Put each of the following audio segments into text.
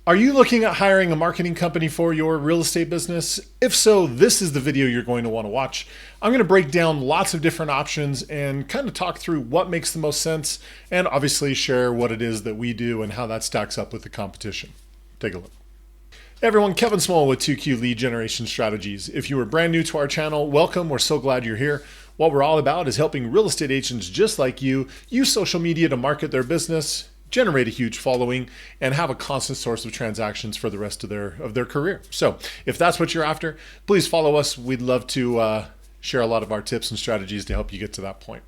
Are you looking at hiring a marketing company for your real estate business? If so, this is the video you're going to want to watch. I'm going to break down lots of different options and kind of talk through what makes the most sense and obviously share what it is that we do and how that stacks up with the competition. Take a look. Hey everyone, Kevin Smullin with 2Q Lead Generation Strategies. If you are brand new to our channel, welcome. We're so glad you're here. What we're all about is helping real estate agents just like you use social media to market their business, generate a huge following, and have a constant source of transactions for the rest of their career. So if that's what you're after, please follow us. We'd love to share a lot of our tips and strategies to help you get to that point.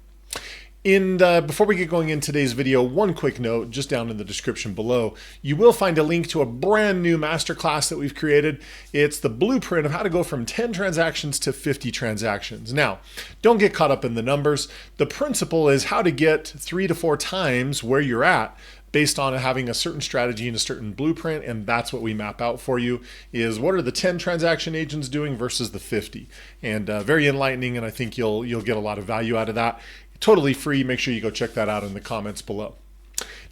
Before we get going in today's video, one quick note, just down in the description below, you will find a link to a brand new masterclass that we've created. It's the blueprint of how to go from 10 transactions to 50 transactions. Now, don't get caught up in the numbers. The principle is how to get 3 to 4 times where you're at based on having a certain strategy and a certain blueprint, and that's what we map out for you, is what are the 10 transaction agents doing versus the 50. And very enlightening, and I think you'll get a lot of value out of that. Totally free. Make sure you go check that out in the comments below.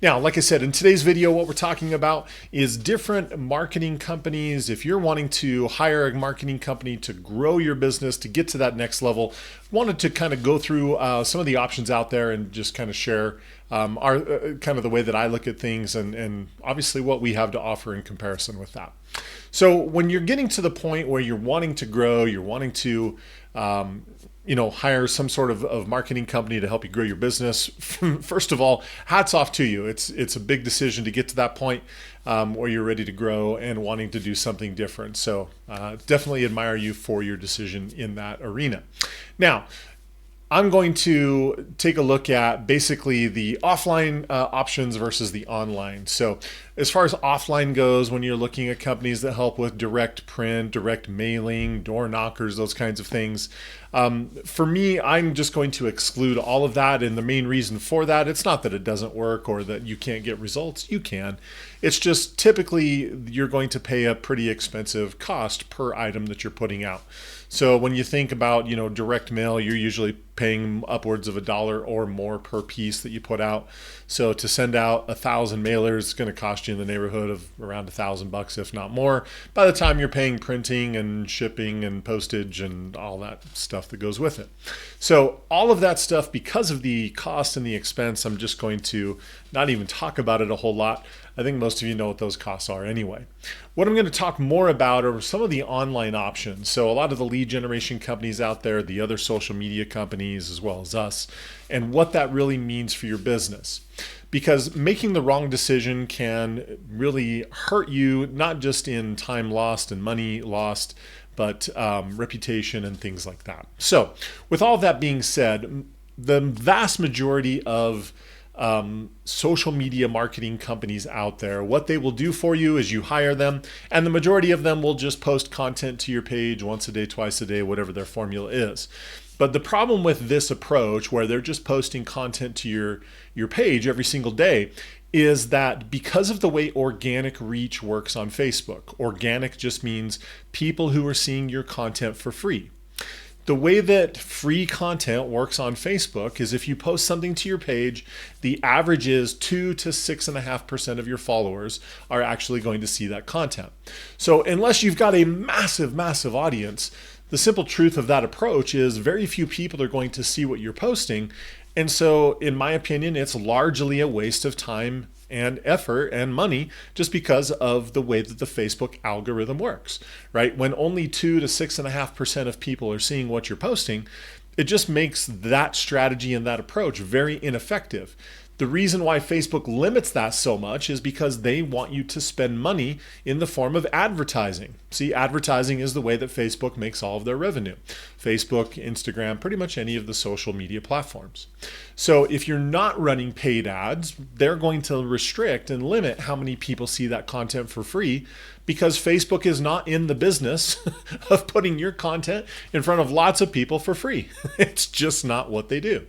Now, like I said, in today's video, what we're talking about is different marketing companies. If you're wanting to hire a marketing company to grow your business, to get to that next level, wanted to kind of go through some of the options out there and just kind of share our kind of the way that I look at things and obviously what we have to offer in comparison with that. So when you're getting to the point where you're wanting to grow, you're wanting to hire some sort of marketing company to help you grow your business. First of all, hats off to you. It's a big decision to get to that point where you're ready to grow and wanting to do something different. So definitely admire you for your decision in that arena. Now, I'm going to take a look at basically the offline options versus the online. So as far as offline goes, when you're looking at companies that help with direct print, direct mailing, door knockers, those kinds of things, for me, I'm just going to exclude all of that. And the main reason for that, it's not that it doesn't work or that you can't get results. You can. It's just typically you're going to pay a pretty expensive cost per item that you're putting out. So when you think about, direct mail, you're usually paying upwards of $1 or more per piece that you put out. So to send out 1,000 mailers, it's going to cost you in the neighborhood of around $1,000, if not more, by the time you're paying printing and shipping and postage and all that stuff that goes with it. So all of that stuff, because of the cost and the expense, I'm just going to not even talk about it a whole lot. I think most of you know what those costs are anyway. What I'm going to talk more about are some of the online options. So a lot of the lead generation companies out there, the other social media companies, as well as us, and what that really means for your business. Because making the wrong decision can really hurt you, not just in time lost and money lost, but reputation and things like that. So with all that being said, the vast majority of social media marketing companies out there, what they will do for you is you hire them, and the majority of them will just post content to your page once a day, twice a day, whatever their formula is. But the problem with this approach, where they're just posting content to your page every single day, is that because of the way organic reach works on Facebook, organic just means people who are seeing your content for free. The way that free content works on Facebook is if you post something to your page, the average is 2 to 6.5% of your followers are actually going to see that content. So unless you've got a massive, massive audience, the simple truth of that approach is very few people are going to see what you're posting. And so in my opinion, it's largely a waste of time and effort and money just because of the way that the Facebook algorithm works, right? When only 2 to 6.5% of people are seeing what you're posting, it just makes that strategy and that approach very ineffective. The reason why Facebook limits that so much is because they want you to spend money in the form of advertising. See, advertising is the way that Facebook makes all of their revenue. Facebook, Instagram, pretty much any of the social media platforms. So if you're not running paid ads, they're going to restrict and limit how many people see that content for free, because Facebook is not in the business of putting your content in front of lots of people for free. It's just not what they do.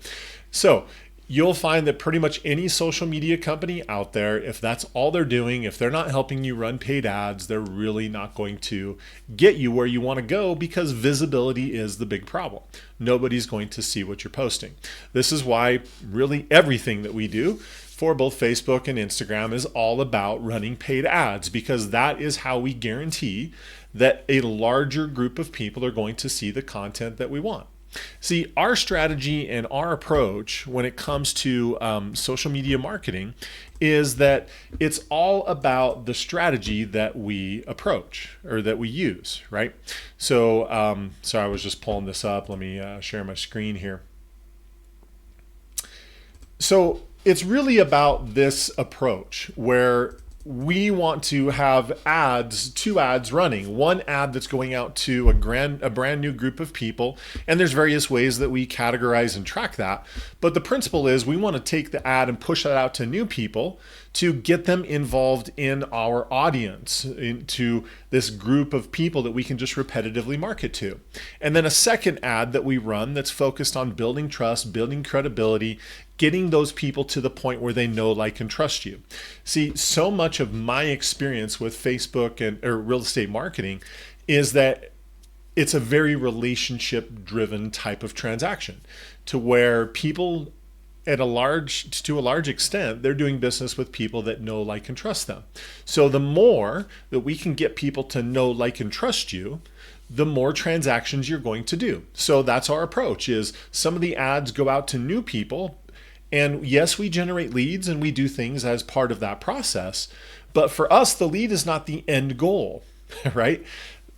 So you'll find that pretty much any social media company out there, if that's all they're doing, if they're not helping you run paid ads, they're really not going to get you where you want to go, because visibility is the big problem. Nobody's going to see what you're posting. This is why really everything that we do for both Facebook and Instagram is all about running paid ads, because that is how we guarantee that a larger group of people are going to see the content that we want. See, our strategy and our approach when it comes to social media marketing is that it's all about the strategy that we approach or that we use, right? So, sorry, I was just pulling this up. Let me share my screen here. So it's really about this approach where we want to have ads, 2 ads running, 1 ad that's going out to a brand new group of people. And there's various ways that we categorize and track that. But the principle is we want to take the ad and push that out to new people to get them involved in our audience, into this group of people that we can just repetitively market to. And then a second ad that we run that's focused on building trust, building credibility, getting those people to the point where they know, like, and trust you. See, so much of my experience with Facebook or real estate marketing is that it's a very relationship-driven type of transaction, to where people to a large extent, they're doing business with people that know, like, and trust them. So the more that we can get people to know, like, and trust you, the more transactions you're going to do. So that's our approach. Is some of the ads go out to new people. And yes, we generate leads and we do things as part of that process. But for us, the lead is not the end goal, right?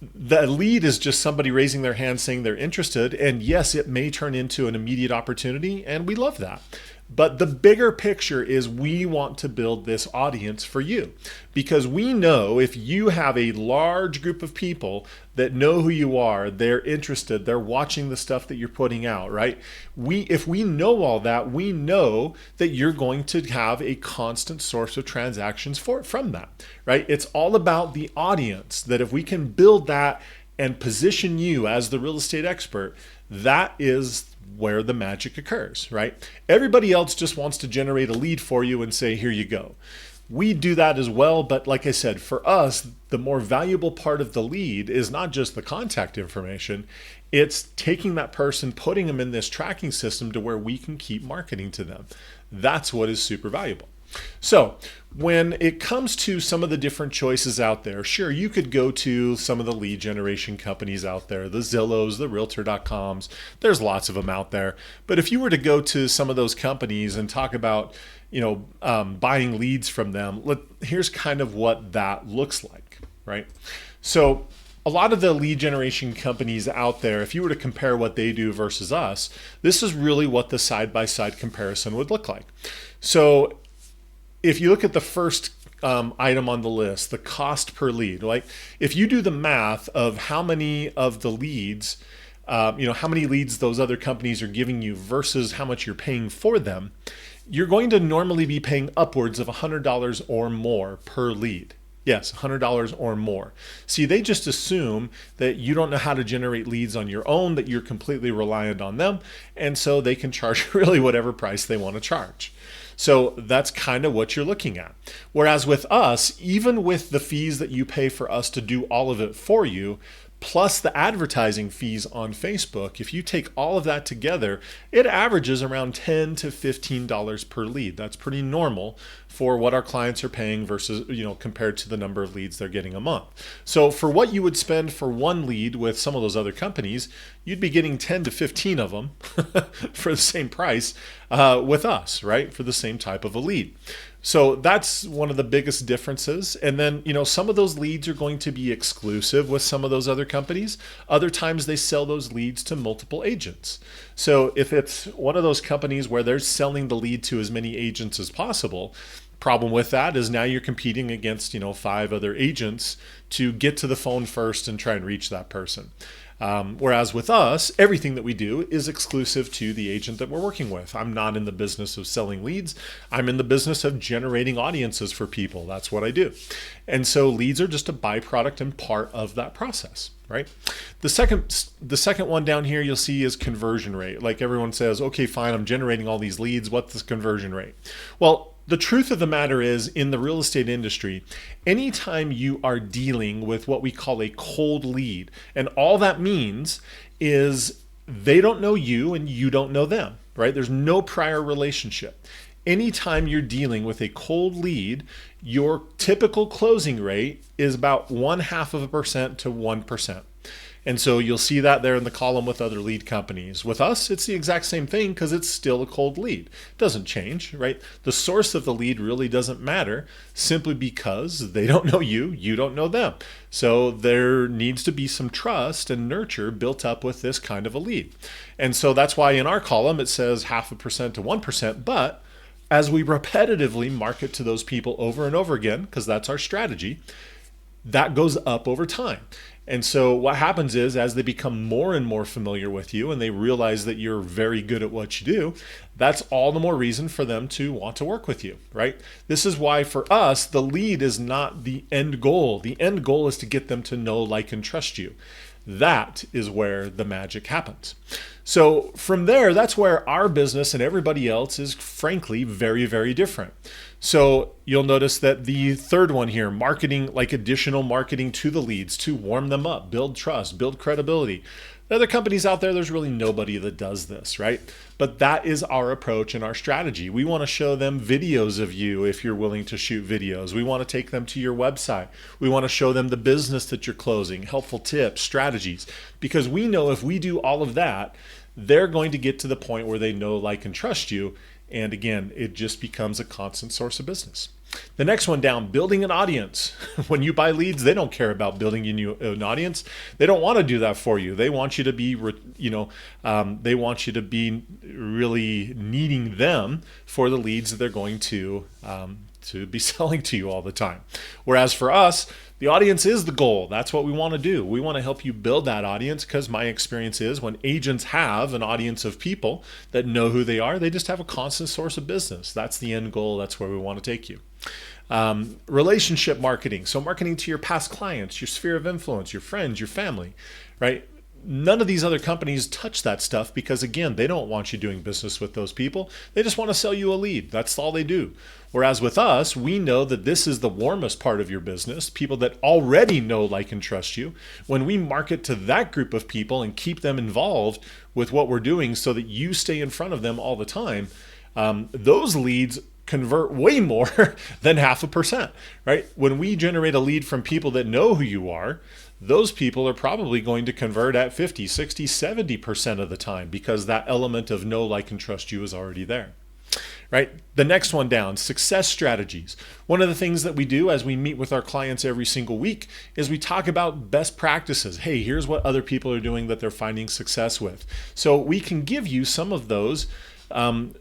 The lead is just somebody raising their hand saying they're interested. And yes, it may turn into an immediate opportunity, and we love that. But the bigger picture is we want to build this audience for you, because we know if you have a large group of people that know who you are, they're interested, they're watching the stuff that you're putting out, right? If we know all that, we know that you're going to have a constant source of transactions from that, right? It's all about the audience, that if we can build that and position you as the real estate expert, that is where the magic occurs, right? Everybody else just wants to generate a lead for you and say, here you go. We do that as well, but like I said, for us, the more valuable part of the lead is not just the contact information, it's taking that person, putting them in this tracking system to where we can keep marketing to them. That's what is super valuable. So when it comes to some of the different choices out there, sure, you could go to some of the lead generation companies out there, the Zillows, the Realtor.coms, there's lots of them out there. But if you were to go to some of those companies and talk about, buying leads from them, here's kind of what that looks like, right? So a lot of the lead generation companies out there, if you were to compare what they do versus us, this is really what the side-by-side comparison would look like. So if you look at the first item on the list, the cost per lead, like if you do the math of how many of the leads, how many leads those other companies are giving you versus how much you're paying for them, you're going to normally be paying upwards of $100 or more per lead. Yes, $100 or more. See, they just assume that you don't know how to generate leads on your own, that you're completely reliant on them, and so they can charge really whatever price they want to charge. So that's kind of what you're looking at. Whereas with us, even with the fees that you pay for us to do all of it for you, plus the advertising fees on Facebook, if you take all of that together, it averages around $10 to $15 per lead. That's pretty normal for what our clients are paying versus, compared to the number of leads they're getting a month. So for what you would spend for one lead with some of those other companies, you'd be getting 10 to 15 of them for the same price with us, right? For the same type of a lead. So that's one of the biggest differences. And then, some of those leads are going to be exclusive with some of those other companies. Other times they sell those leads to multiple agents. So if it's one of those companies where they're selling the lead to as many agents as possible, problem with that is now you're competing against, 5 other agents to get to the phone first and try and reach that person. Whereas with us, everything that we do is exclusive to the agent that we're working with. I'm not in the business of selling leads. I'm in the business of generating audiences for people. That's what I do. And so leads are just a byproduct and part of that process, right? The second one down here you'll see is conversion rate. Like everyone says, okay, fine, I'm generating all these leads. What's the conversion rate? Well, the truth of the matter is, in the real estate industry, anytime you are dealing with what we call a cold lead, and all that means is they don't know you and you don't know them, right? There's no prior relationship. anytime you're dealing with a cold lead, your typical closing rate is about 0.5% to 1%. And so you'll see that there in the column with other lead companies. With us, it's the exact same thing because it's still a cold lead. It doesn't change, right? The source of the lead really doesn't matter simply because they don't know you, you don't know them. So there needs to be some trust and nurture built up with this kind of a lead. And so that's why in our column it says 0.5% to 1%, but as we repetitively market to those people over and over again, because that's our strategy, that goes up over time. And so what happens is as they become more and more familiar with you and they realize that you're very good at what you do, that's all the more reason for them to want to work with you, right? This is why for us, the lead is not the end goal. The end goal is to get them to know, like, and trust you. That is where the magic happens. So from there, that's where our business and everybody else is frankly very, very different. So you'll notice that the third one here, marketing, like additional marketing to the leads to warm them up, build trust, build credibility. The other companies out there, there's really nobody that does this, right? But that is our approach and our strategy. We want to show them videos of you if you're willing to shoot videos. We want to take them to your website. We want to show them the business that you're closing, helpful tips, strategies, because we know if we do all of that, they're going to get to the point where they know, like, and trust you. And again, it just becomes a constant source of business. The next one down, building an audience. When you buy leads, they don't care about building you an audience. They don't want to do that for you. They want you to be, they want you to be really needing them for the leads that they're going to be selling to you all the time. Whereas for us, the audience is the goal. That's what we want to do. We want to help you build that audience because my experience is when agents have an audience of people that know who they are, they just have a constant source of business. That's the end goal. That's where we want to take you. Relationship marketing. So marketing to your past clients, your sphere of influence, your friends, your family, right? None of these other companies touch that stuff because, again, they don't want you doing business with those people. They just want to sell you a lead. That's all they do. Whereas with us, we know that this is the warmest part of your business, people that already know, like, and trust you. When we market to that group of people and keep them involved with what we're doing so that you stay in front of them all the time, those leads convert way more than 0.5%, right? When we generate a lead from people that know who you are, those people are probably going to convert at 50, 60, 70% of the time because that element of know, like, and trust you is already there, right? The next one down, success strategies. One of the things that we do as we meet with our clients every single week is we talk about best practices. Hey, here's what other people are doing that they're finding success with. So we can give you some of those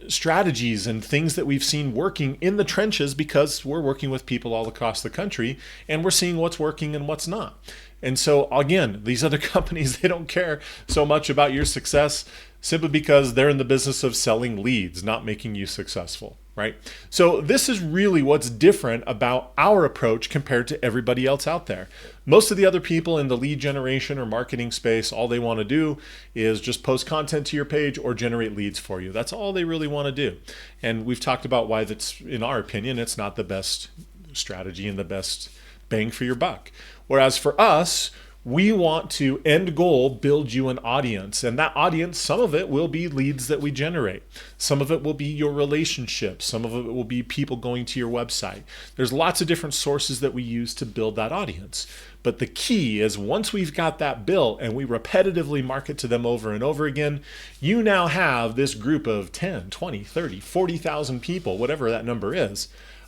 strategies and things that we've seen working in the trenches because we're working with people all across the country and we're seeing what's working and what's not. And so again, these other companies, they don't care so much about your success simply because they're in the business of selling leads, not making you successful, right? So this is really what's different about our approach compared to everybody else out there. Most of the other people in the lead generation or marketing space, all they want to do is just post content to your page or generate leads for you. That's all they really want to do. And we've talked about why that's, in our opinion, it's not the best strategy and the best bang for your buck. Whereas for us, we want to, end goal, build you an audience. And that audience, some of it will be leads that we generate. Some of it will be your relationships. Some of it will be people going to your website. There's lots of different sources that we use to build that audience. But the key is once we've got that built and we repetitively market to them over and over again, you now have this group of 10, 20, 30, 40,000 people, whatever that number is,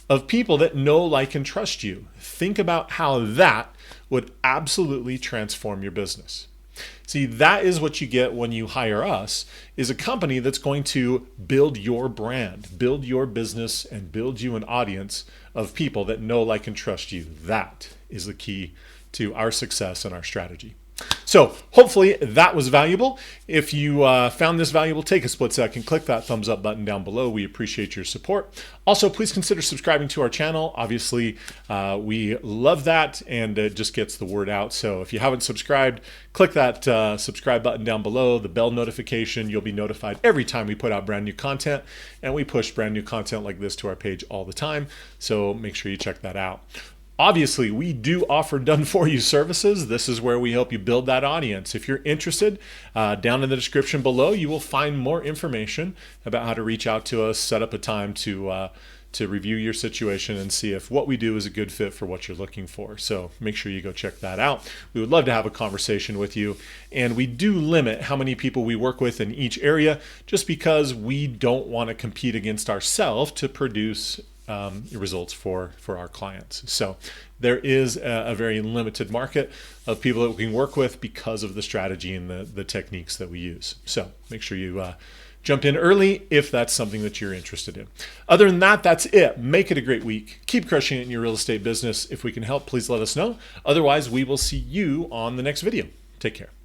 of people that know, like, and trust you. Think about how that would absolutely transform your business. See, that is what you get when you hire us, is a company that's going to build your brand, build your business, and build you an audience of people that know, like, and trust you. That is the key to our success and our strategy. So hopefully that was valuable. If you found this valuable, take a split second, click that thumbs up button down below. We appreciate your support. Also, please consider subscribing to our channel. Obviously, we love that and it just gets the word out. So if you haven't subscribed, click that subscribe button down below, the bell notification. You'll be notified every time we put out brand new content, and we push brand new content like this to our page all the time. So make sure you check that out. Obviously, we do offer done-for-you services. This is where we help you build that audience. If you're interested, down in the description below, you will find more information about how to reach out to us, set up a time to review your situation and see if what we do is a good fit for what you're looking for. So make sure you go check that out. We would love to have a conversation with you. And we do limit how many people we work with in each area just because we don't want to compete against ourselves to produce results for our clients. So there is a very limited market of people that we can work with because of the strategy and the techniques that we use. So make sure you jump in early if that's something that you're interested in. Other than that, that's it. Make it a great week. Keep crushing it in your real estate business. If we can help, please let us know. Otherwise, we will see you on the next video. Take care.